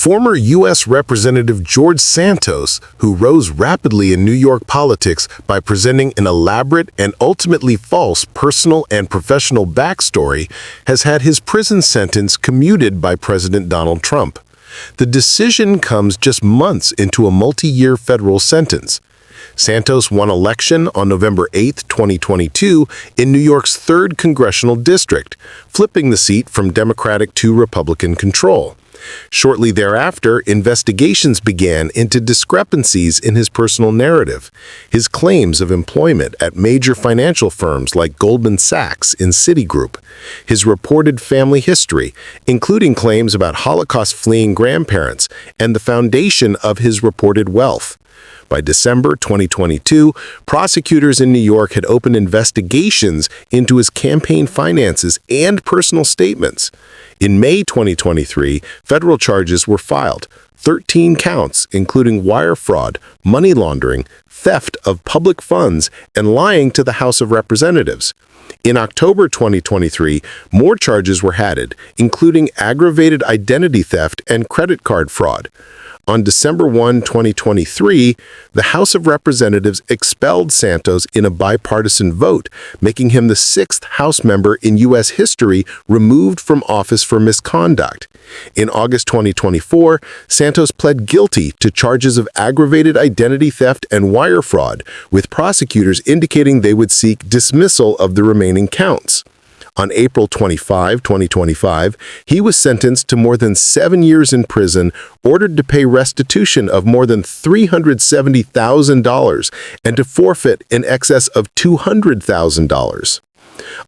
Former U.S. Representative George Santos, who rose rapidly in New York politics by presenting an elaborate and ultimately false personal and professional backstory, has had his prison sentence commuted by President Donald Trump. The decision comes just months into a multi-year federal sentence. Santos won election on November 8, 2022, in New York's 3rd congressional district, flipping the seat from Democratic to Republican control. Shortly thereafter, investigations began into discrepancies in his personal narrative, his claims of employment at major financial firms like Goldman Sachs and Citigroup, his reported family history, including claims about Holocaust-fleeing grandparents, and the foundation of his reported wealth. By December 2022, prosecutors in New York had opened investigations into his campaign finances and personal statements. In May 2023, federal charges were filed, 13 counts, including wire fraud, money laundering, theft of public funds, and lying to the House of Representatives. In October 2023, more charges were added, including aggravated identity theft and credit card fraud. On December 1, 2023, the House of Representatives expelled Santos in a bipartisan vote, making him the 6th House member in U.S. history removed from office for misconduct. In August 2024, Santos pled guilty to charges of aggravated identity theft and wire fraud, with prosecutors indicating they would seek dismissal of the remaining counts. On April 25, 2025, he was sentenced to more than 7 years in prison, ordered to pay restitution of more than $370,000 and to forfeit in excess of $200,000.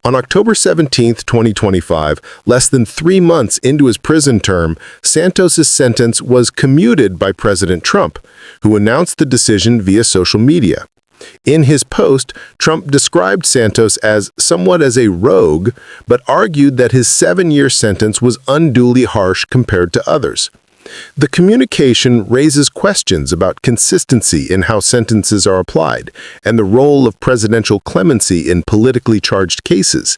On October 17, 2025, less than 3 months into his prison term, Santos's sentence was commuted by President Trump, who announced the decision via social media. In his post, Trump described Santos as somewhat as a rogue, but argued that his 7-year sentence was unduly harsh compared to others. The communication raises questions about consistency in how sentences are applied and the role of presidential clemency in politically charged cases.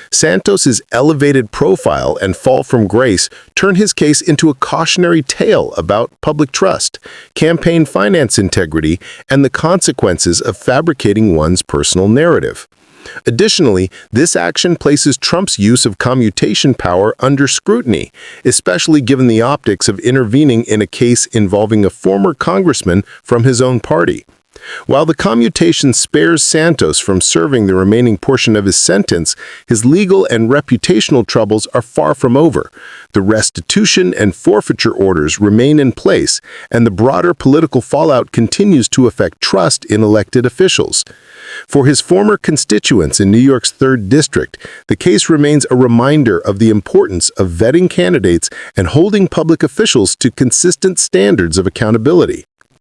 Santos's elevated profile and fall from grace turn his case into a cautionary tale about public trust, campaign finance integrity, and the consequences of fabricating one's personal narrative. Additionally, this action places Trump's use of commutation power under scrutiny, especially given the optics of intervening in a case involving a former congressman from his own party. While the commutation spares Santos from serving the remaining portion of his sentence, his legal and reputational troubles are far from over. The restitution and forfeiture orders remain in place, and the broader political fallout continues to affect trust in elected officials. For his former constituents in New York's 3rd District, the case remains a reminder of the importance of vetting candidates and holding public officials to consistent standards of accountability.